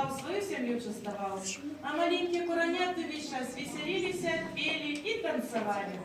вставал, свою семью частовал. А маленькие куроняты весь час веселились, пели и танцевали.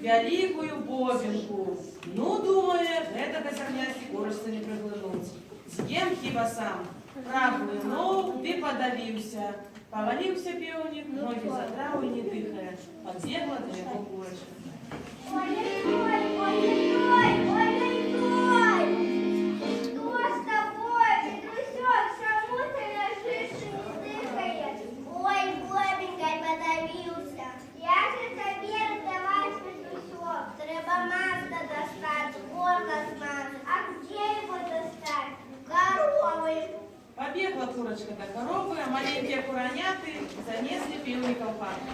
Великую бобинку. Ну, думає, гэтага зерняці курочцы не прыглынуць. З'ем хіба сам. Праглынуў, ды падавіўся. Паваліўся пеўнік, ногі задраў і не дыхае. Падбегла да яго курочка. Ой-ой-ой, ой-ой-ой, ой-ой-ой! Что с тобой, Петрусёк, чему ты лежишь и не дыхаешь? Ой, бобенька, подавился. Я же тебе раздавать, Петрусёк. Треба масло достать, горло смазать. А где его достать? Коровы. Побегла курочка до коровы, а маленькие куроняты занесли пеўніка в хату.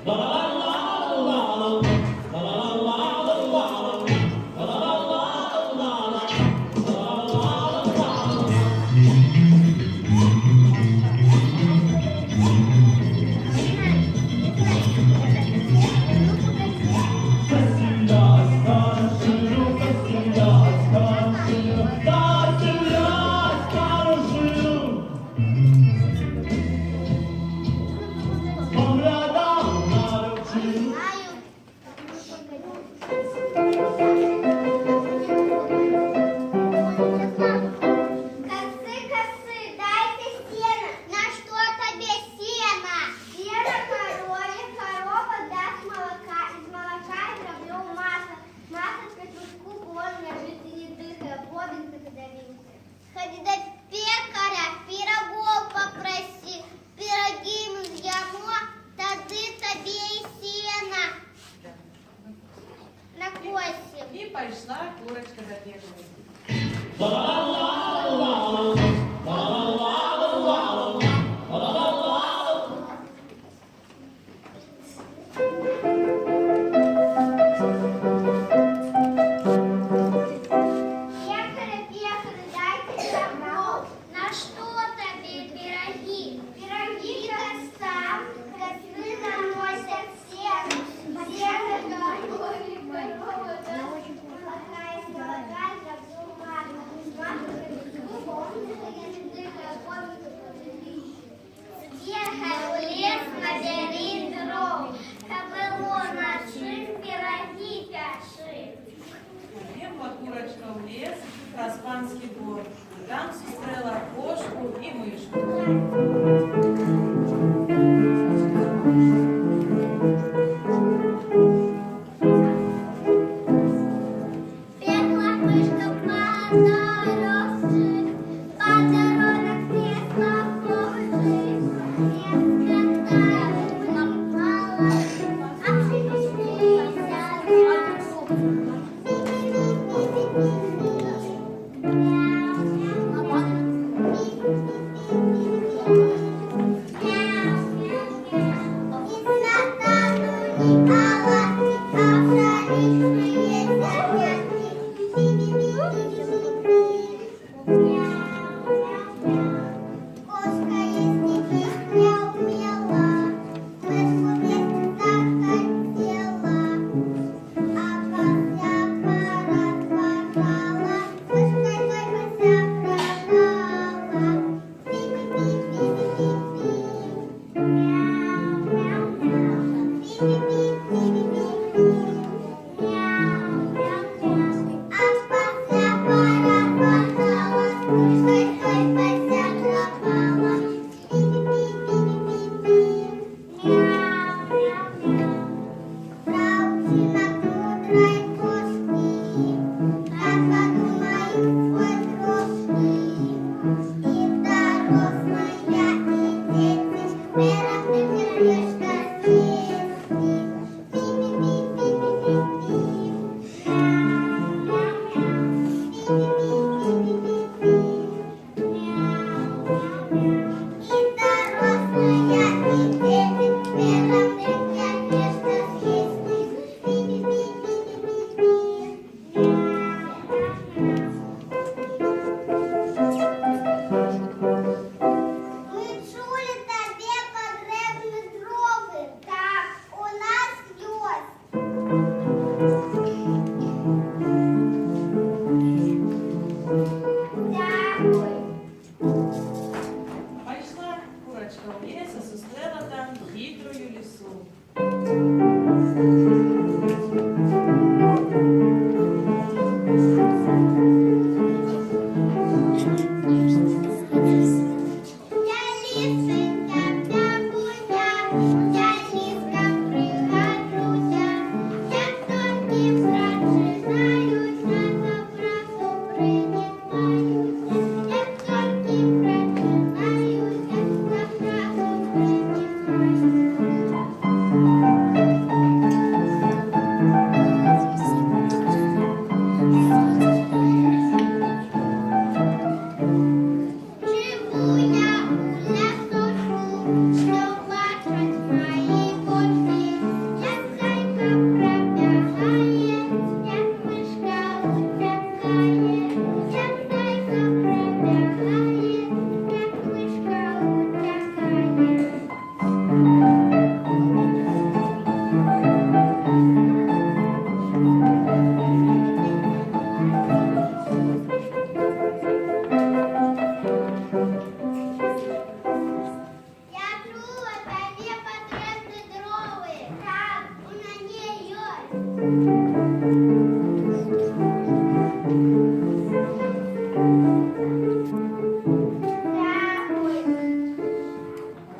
Bye. пошла курочка за пекарем. Пекарю, пекарю, дайте добро. На что тебе пироги? Пироги сам, котлы наносят всем. Всем готовы, Какая золотая, как бумага. Ехай в лес, набери дров. Кобылу наши, пироги пяши. Побігла курочка в ліс, крас панський двор. Там зустріла кошку і мишку. Бегла мышка по дорожке, по дорогам песла похожи. Лес катаю, а пшеничная Кошка есть не умела, мышку вместе захотела, а когда пора мышкой только пропала. Пішла курочка в ліс, а зустріла там хитрою лісу.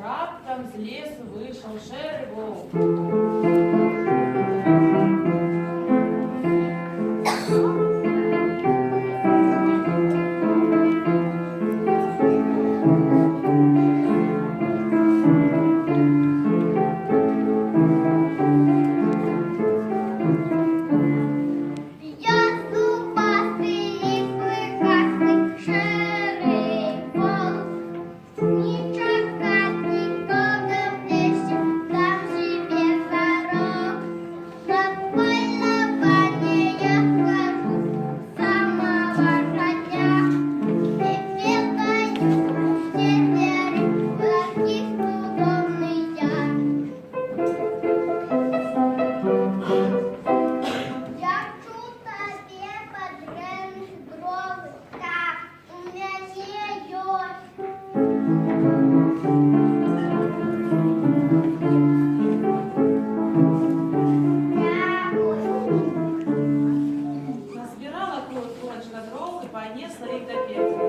Раптом з лісу вийшов шерий вовк. Назбирала курочка дров и понесла их до пекла.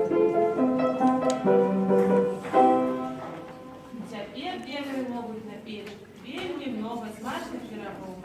Теперь бегали могут на печь. Вельми много смачных пирогов.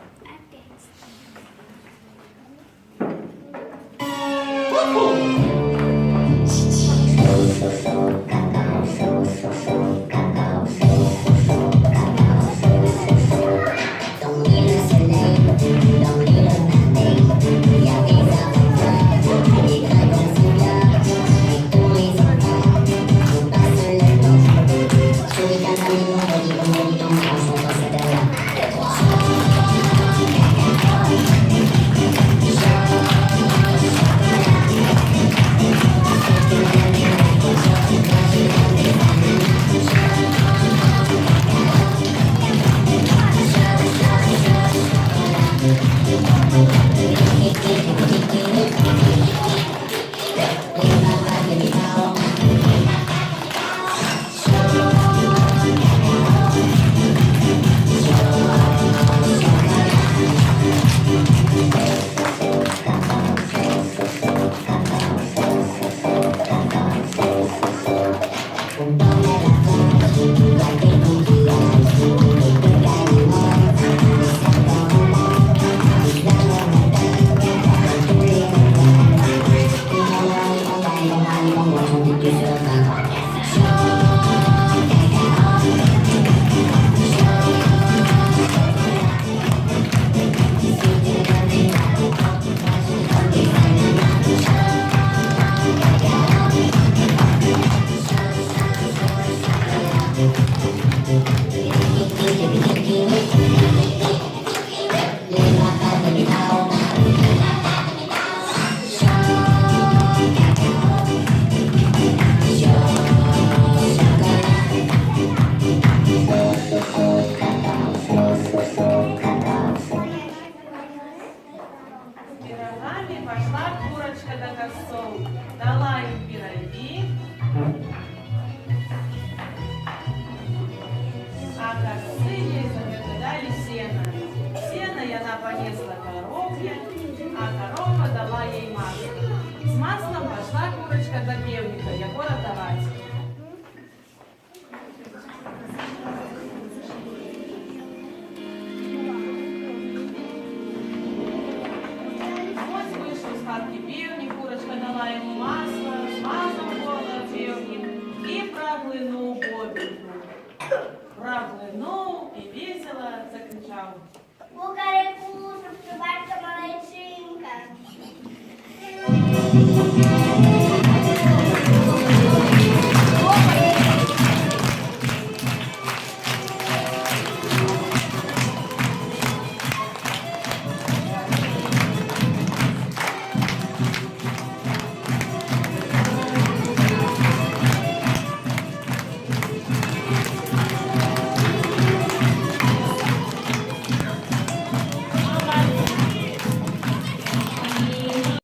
Пирогами пошла курочка до косцов, дала им пироги, а косцы ей заготовили сено. Сено и она понесла коровке, а корова дала ей масло. С маслом пошла курочка до певника его родовать. Певник, курочка дала ему масло, смазал горло певник и проглянул бобинку. Проглянул и весело закричал. Кукареку, співачка малайчинка.